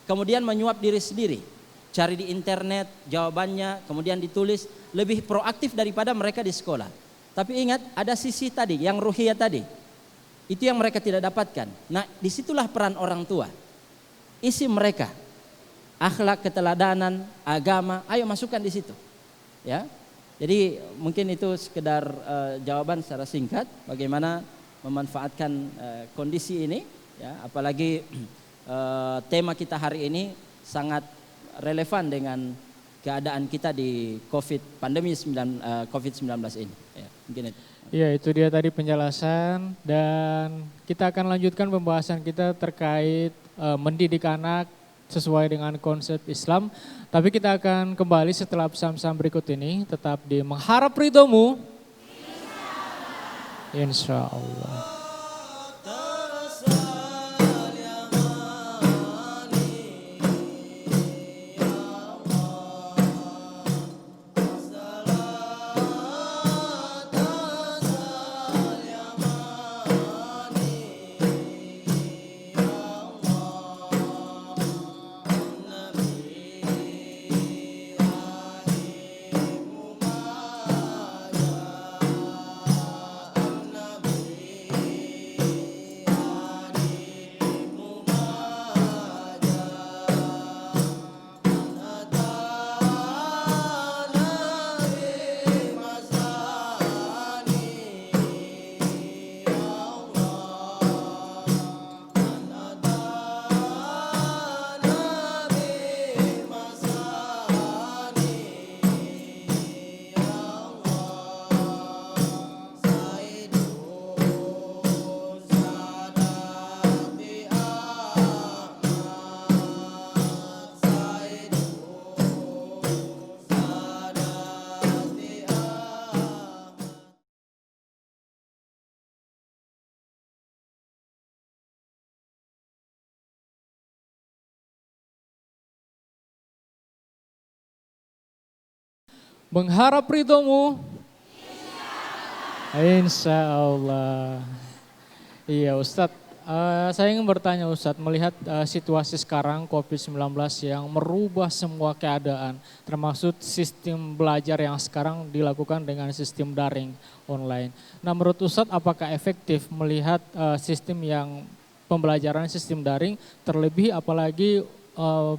kemudian menyuap diri sendiri. Cari di internet jawabannya, kemudian ditulis, lebih proaktif daripada mereka di sekolah. Tapi ingat, ada sisi tadi, yang ruhiyah tadi. Itu yang mereka tidak dapatkan. Nah, disitulah peran orang tua. isi mereka. Akhlak, keteladanan, agama, ayo masukkan di situ. Ya. Jadi mungkin itu sekedar jawaban secara singkat bagaimana memanfaatkan kondisi ini, ya, apalagi tema kita hari ini sangat relevan dengan keadaan kita di COVID-19 ini. Ya, mungkin itu. Ya, itu dia tadi penjelasan, dan kita akan lanjutkan pembahasan kita terkait mendidik anak sesuai dengan konsep Islam. Tapi kita akan kembali setelah pesan-pesan berikut ini, tetap di Mengharap Ridhomu. Insya Allah. Mengharap ridhomu. Insya Allah. Iya Ustadz, saya ingin bertanya Ustadz, melihat situasi sekarang COVID-19 yang merubah semua keadaan, termasuk sistem belajar yang sekarang dilakukan dengan sistem daring online. Nah menurut Ustadz, apakah efektif melihat sistem yang pembelajaran sistem daring, terlebih apalagi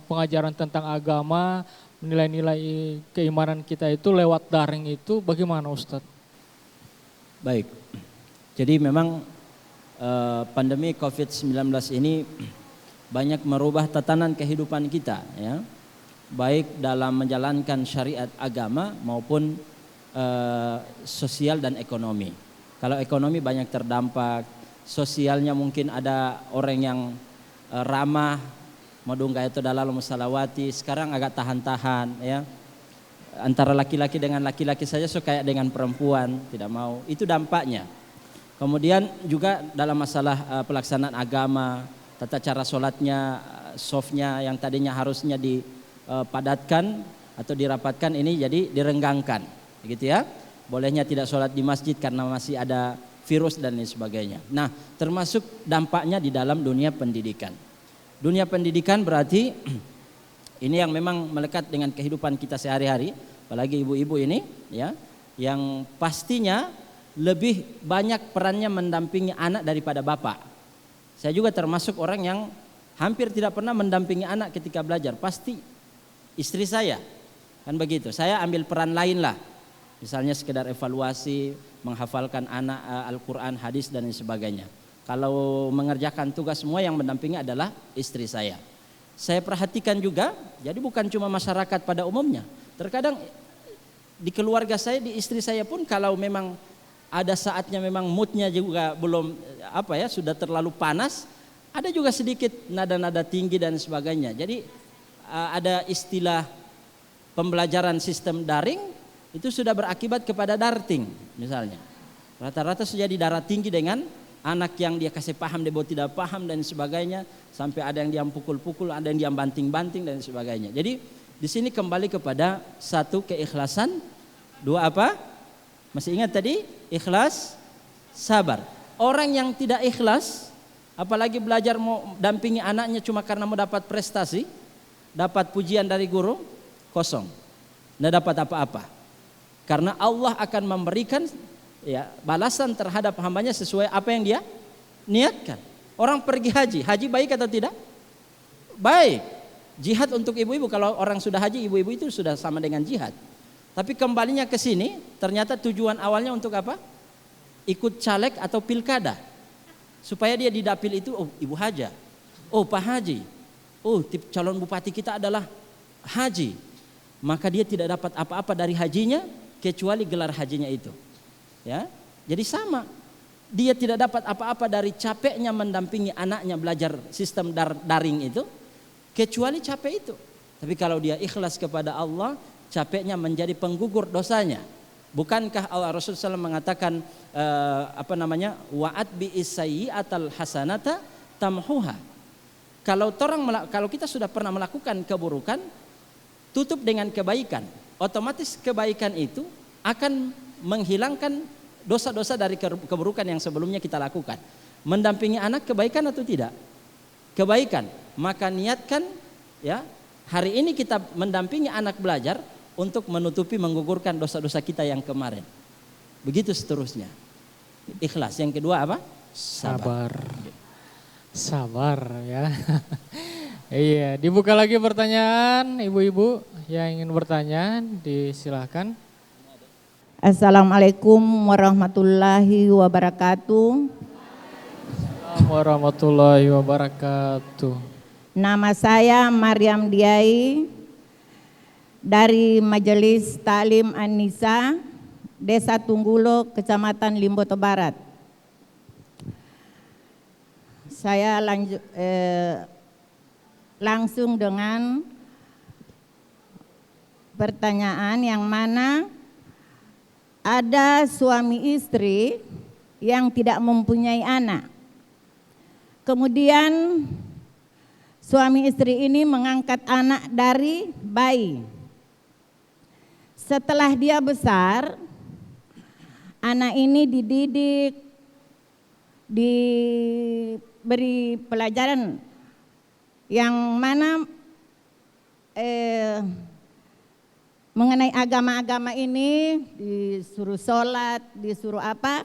pengajaran tentang agama, nilai-nilai keimanan kita itu lewat daring itu, bagaimana Ustadz? Baik, jadi memang pandemi COVID-19 ini banyak merubah tatanan kehidupan kita, ya, baik dalam menjalankan syariat agama maupun sosial dan ekonomi. Kalau ekonomi banyak terdampak, sosialnya mungkin ada orang yang ramah, madungga itu dalal musalawati, sekarang agak tahan-tahan, ya. Antara laki-laki dengan laki-laki saja suka dengan perempuan, tidak mau. Itu dampaknya. Kemudian juga dalam masalah pelaksanaan agama, tata cara sholatnya, softnya yang tadinya harusnya dipadatkan atau dirapatkan, ini jadi direnggangkan, begitu ya. Bolehnya tidak sholat di masjid karena masih ada virus dan lain sebagainya. Nah, termasuk dampaknya di dalam dunia pendidikan. Dunia pendidikan berarti ini yang memang melekat dengan kehidupan kita sehari-hari, apalagi ibu-ibu ini, ya, yang pastinya lebih banyak perannya mendampingi anak daripada bapak. Saya juga termasuk orang yang hampir tidak pernah mendampingi anak ketika belajar, pasti istri saya, kan begitu. Saya ambil peran lain lah, misalnya sekedar evaluasi, menghafalkan anak Al-Quran, hadis dan sebagainya. Kalau mengerjakan tugas semua yang mendampingi adalah istri saya. Saya perhatikan juga, jadi bukan cuma masyarakat pada umumnya. Terkadang di keluarga saya, di istri saya pun kalau memang ada saatnya memang moodnya juga belum sudah terlalu panas, ada juga sedikit nada-nada tinggi dan sebagainya. Jadi ada istilah pembelajaran sistem daring itu sudah berakibat kepada darting misalnya. Rata-rata sudah jadi darah tinggi dengan anak yang dia kasih paham, dia tidak paham dan sebagainya, sampai ada yang dia pukul-pukul, ada yang dia banting-banting dan sebagainya. Jadi di sini kembali kepada satu, keikhlasan, dua apa? Masih ingat tadi? Ikhlas, sabar. Orang yang tidak ikhlas, apalagi belajar mau dampingi anaknya cuma karena mau dapat prestasi, dapat pujian dari guru, kosong, tidak dapat apa-apa. Karena Allah akan memberikan, ya, balasan terhadap hambanya sesuai apa yang dia niatkan. Orang pergi haji, haji baik atau tidak? baik. Jihad untuk ibu-ibu, kalau orang sudah haji, ibu-ibu itu sudah sama dengan jihad. Tapi kembalinya ke sini, ternyata tujuan awalnya untuk apa? Ikut caleg atau pilkada. Supaya dia di dapil itu, oh ibu haja, oh Pak Haji, oh calon bupati kita adalah haji. Maka dia tidak dapat apa-apa dari hajinya, kecuali gelar hajinya itu. Ya, jadi sama. Dia tidak dapat apa-apa dari capeknya mendampingi anaknya belajar sistem daring itu, kecuali capek itu. Tapi kalau dia ikhlas kepada Allah, capeknya menjadi penggugur dosanya. Bukankah Allah Rasulullah SAW mengatakan wa'at bi isayyi'atal hasanata tamhuha. Kalau kita sudah pernah melakukan keburukan, tutup dengan kebaikan. Otomatis kebaikan itu akan menghilangkan dosa-dosa dari keburukan yang sebelumnya kita lakukan. Mendampingi anak kebaikan atau tidak? Kebaikan. Maka niatkan ya, hari ini kita mendampingi anak belajar untuk menutupi menggugurkan dosa-dosa kita yang kemarin. Begitu seterusnya. Ikhlas. Yang kedua apa? Sabar ya. Iya, dibuka lagi pertanyaan ibu-ibu yang ingin bertanya, disilahkan. Assalamualaikum warahmatullahi wabarakatuh. Warahmatullahi wabarakatuh. Nama saya Maryam Diai dari Majelis Ta'lim An-Nisa, Desa Tunggulo, Kecamatan Limboto Barat. Saya langsung dengan pertanyaan yang mana ada suami istri yang tidak mempunyai anak. Kemudian suami istri ini mengangkat anak dari bayi. Setelah dia besar, anak ini dididik, diberi pelajaran yang mana mengenai agama-agama ini, disuruh sholat, disuruh apa,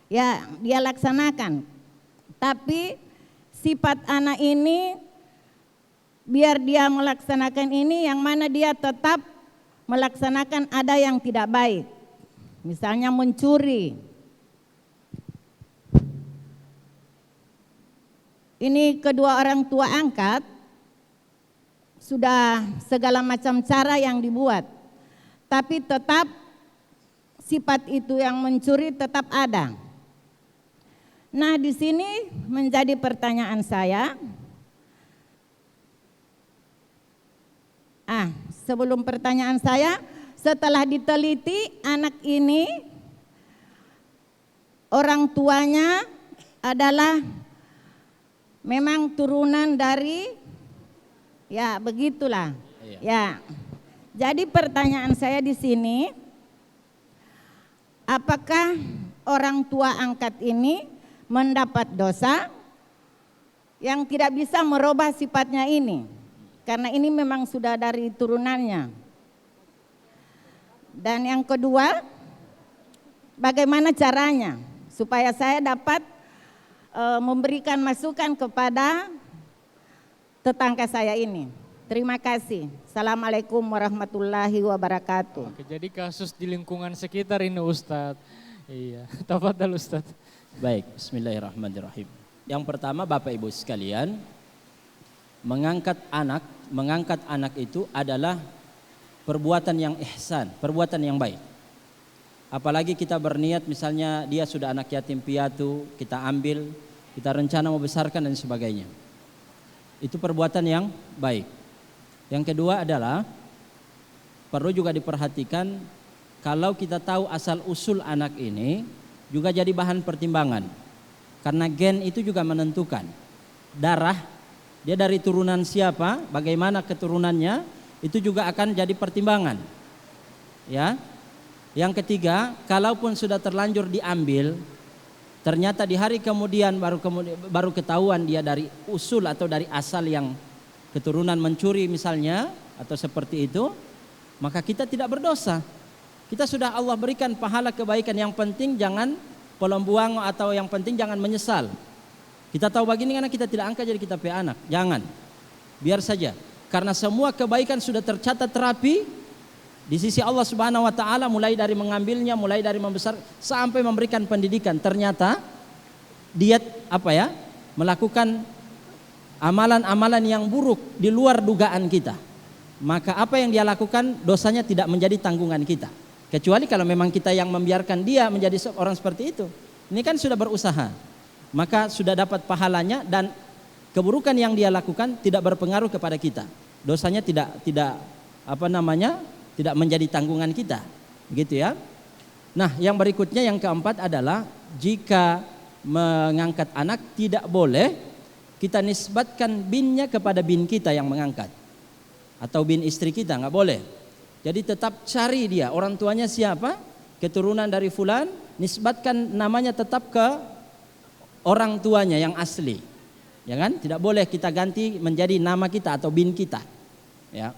ya dia laksanakan. Tapi sifat anak ini, biar dia melaksanakan ini, yang mana dia tetap melaksanakan ada yang tidak baik. Misalnya mencuri. Ini kedua orang tua angkat, sudah segala macam cara yang dibuat. Tapi tetap sifat itu yang mencuri tetap ada. Nah, di sini menjadi pertanyaan saya. Sebelum pertanyaan saya, setelah diteliti anak ini orang tuanya adalah memang turunan dari, ya begitulah. Iya. Ya. Jadi pertanyaan saya di sini, apakah orang tua angkat ini mendapat dosa yang tidak bisa merubah sifatnya ini? Karena ini memang sudah dari turunannya. Dan yang kedua, bagaimana caranya supaya saya dapat memberikan masukan kepada tetangga saya ini? Terima kasih. Assalamualaikum warahmatullahi wabarakatuh. Oke, jadi kasus di lingkungan sekitar ini Ustadz. Iya, tafadhal Ustadz. Baik, bismillahirrahmanirrahim. Yang pertama Bapak Ibu sekalian, mengangkat anak itu adalah perbuatan yang ihsan, perbuatan yang baik. Apalagi kita berniat misalnya dia sudah anak yatim piatu, kita ambil, kita rencana membesarkan dan sebagainya. Itu perbuatan yang baik. Yang kedua adalah perlu juga diperhatikan kalau kita tahu asal usul anak ini juga jadi bahan pertimbangan. Karena gen itu juga menentukan. Darah, dia dari turunan siapa, bagaimana keturunannya, itu juga akan jadi pertimbangan. Ya. Yang ketiga, kalaupun sudah terlanjur diambil, ternyata di hari kemudian baru ketahuan dia dari usul atau dari asal yang keturunan mencuri misalnya atau seperti itu, maka kita tidak berdosa. Kita sudah Allah berikan pahala kebaikan, yang penting jangan pelombuang atau yang penting jangan menyesal. Kita tahu begini karena kita tidak angkat jadi kita pe anak, jangan. biar saja. Karena semua kebaikan sudah tercatat rapi di sisi Allah Subhanahu wa taala, mulai dari mengambilnya, mulai dari membesar sampai memberikan pendidikan. Ternyata dia melakukan amalan-amalan yang buruk di luar dugaan kita. Maka apa yang dia lakukan dosanya tidak menjadi tanggungan kita. Kecuali kalau memang kita yang membiarkan dia menjadi orang seperti itu. Ini kan sudah berusaha. Maka sudah dapat pahalanya dan keburukan yang dia lakukan tidak berpengaruh kepada kita. Dosanya tidak menjadi tanggungan kita. Begitu ya. Nah, yang berikutnya yang keempat adalah jika mengangkat anak tidak boleh kita nisbatkan binnya kepada bin kita yang mengangkat. Atau bin istri kita, enggak boleh. Jadi tetap cari dia, orang tuanya siapa, keturunan dari fulan, nisbatkan namanya tetap ke orang tuanya yang asli. Ya kan? Tidak boleh kita ganti menjadi nama kita atau bin kita. Ya.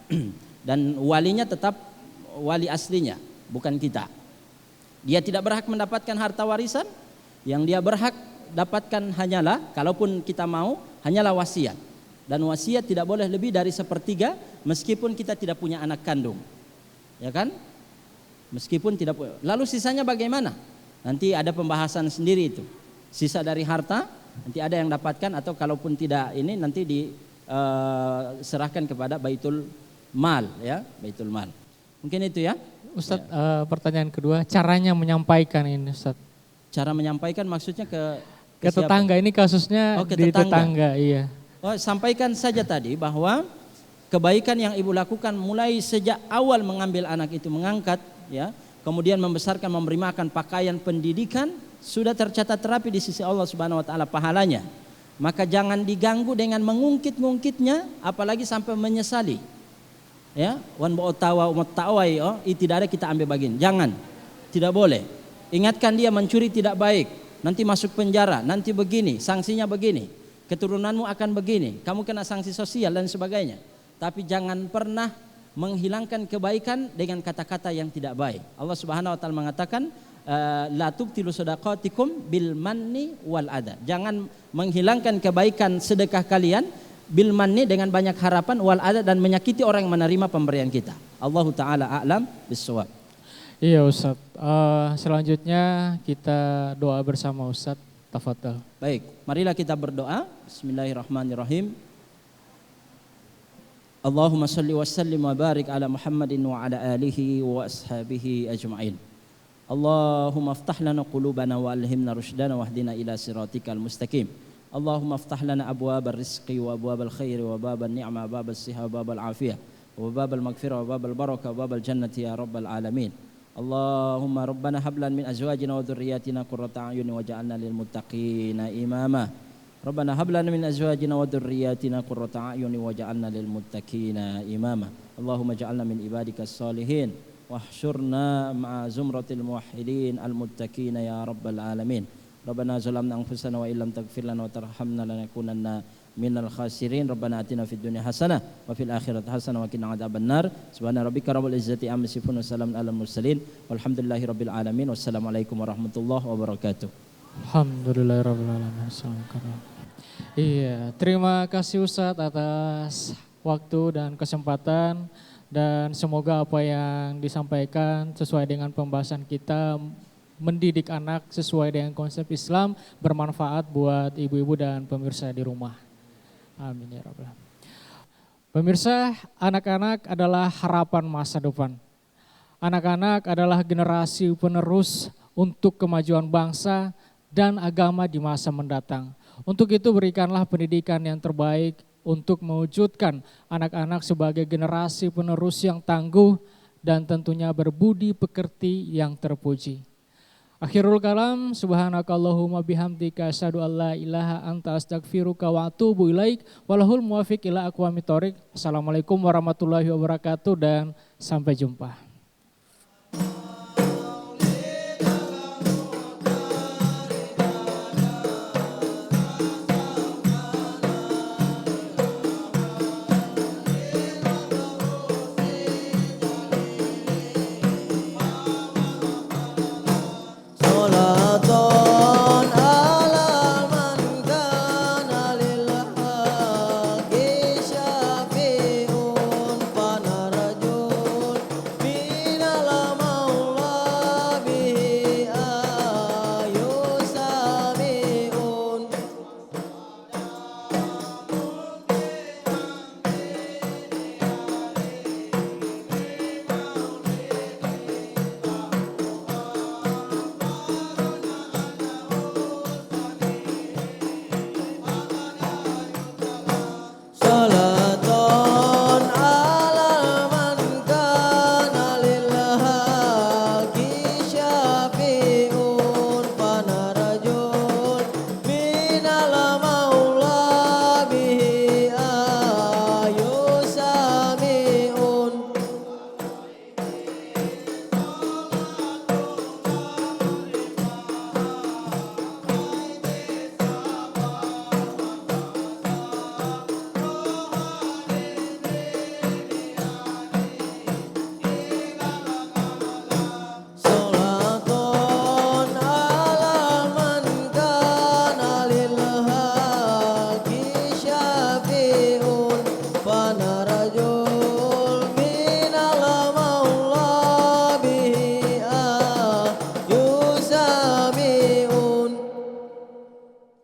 Dan walinya tetap wali aslinya, bukan kita. Dia tidak berhak mendapatkan harta warisan, yang dia berhak dapatkan hanyalah, kalaupun kita mau, hanyalah wasiat. Dan wasiat tidak boleh lebih dari 1/3 meskipun kita tidak punya anak kandung. Ya kan? Meskipun tidak punya. Lalu sisanya bagaimana? Nanti ada pembahasan sendiri itu. Sisa dari harta nanti ada yang dapatkan, atau kalaupun tidak ini nanti diserahkan kepada Baitul Mal, ya, Baitul Mal. Mungkin itu ya. Ustadz, pertanyaan kedua, caranya menyampaikan ini Ustadz. Cara menyampaikan maksudnya ke tetangga, ini kasusnya di tetangga, iya. Oh, sampaikan saja tadi bahwa kebaikan yang ibu lakukan mulai sejak awal mengambil anak itu, mengangkat, ya, kemudian membesarkan, memberi makan, pakaian, pendidikan, sudah tercatat rapi di sisi Allah Subhanahu wa taala pahalanya. Maka jangan diganggu dengan mengungkit-ngungkitnya, apalagi sampai menyesali. Ya, wan ba'tawa umat ta'wai, tidak ada kita ambil bagian. Jangan. Tidak boleh. Ingatkan dia mencuri tidak baik, nanti masuk penjara, nanti begini, sanksinya begini. Keturunanmu akan begini, kamu kena sanksi sosial dan sebagainya. Tapi jangan pernah menghilangkan kebaikan dengan kata-kata yang tidak baik. Allah Subhanahu wa taala mengatakan, la tubtilu shadaqatikum bil manni wal adha. Jangan menghilangkan kebaikan sedekah kalian bil manni dengan banyak harapan, wal adha dan menyakiti orang yang menerima pemberian kita. Allahu taala a'lam bissawab. Iya Ustadz. Selanjutnya kita doa bersama Ustadz. Tafadhal. Baik, marilah kita berdoa. Bismillahirrahmanirrahim. Allahumma salli wa sallim wa barik ala Muhammadin wa ala alihi wa ashabihi ajma'in. Allahumma aftah lana qulubana wa alhimna rushdana wahdina ila siratikal mustaqim. Allahumma aftah lana abwabal rizqi wa abwabal khairi wa babal ni'ma wa babal siha wa babal afiyah wa babal maghfirah wa babal barakah wa babal jannati ya rabbal alamin. Allahumma rabbana hablan min azwajina wa dhurriyyatina qurrata a'yun waj'alna lil muttaqina imama. Rabbana hablana min azwajina wa dhurriyyatina qurrata a'yun waj'alna lil muttaqina imama. Allahumma ij'alna min ibadikas salihin wahsyurna ma'a zumratil muwahhidin al muttaqina ya rabbal alamin. Rabbana zalamna anfusana wa illam taghfir lana wa tarhamna lanakunanna minal khasirin. Rabbana atina fid dunya hasanah wa fil akhirati hasanah wa qina adzabannar. Subhana rabbika rabbil izzati amma yasifun wa salamun alal mursalin walhamdulillahi rabbil alamin. Wassalamualaikum warahmatullahi wabarakatuh. Alhamdulillahirabbil alamin. Iya, terima kasih Ustadz atas waktu dan kesempatan, dan semoga apa yang disampaikan sesuai dengan pembahasan kita, mendidik anak sesuai dengan konsep Islam, bermanfaat buat ibu-ibu dan pemirsa di rumah. Amin ya rabbal alamin. Pemirsa, anak-anak adalah harapan masa depan. Anak-anak adalah generasi penerus untuk kemajuan bangsa dan agama di masa mendatang. Untuk itu berikanlah pendidikan yang terbaik untuk mewujudkan anak-anak sebagai generasi penerus yang tangguh dan tentunya berbudi pekerti yang terpuji. Akhirul kalam, subhanakallahumma bihamdika asyhadu an la ilaha anta astaghfiruka wa atubu ilaik walahul muwafiq ila aqwamit thoriq. Assalamualaikum warahmatullahi wabarakatuh dan sampai jumpa.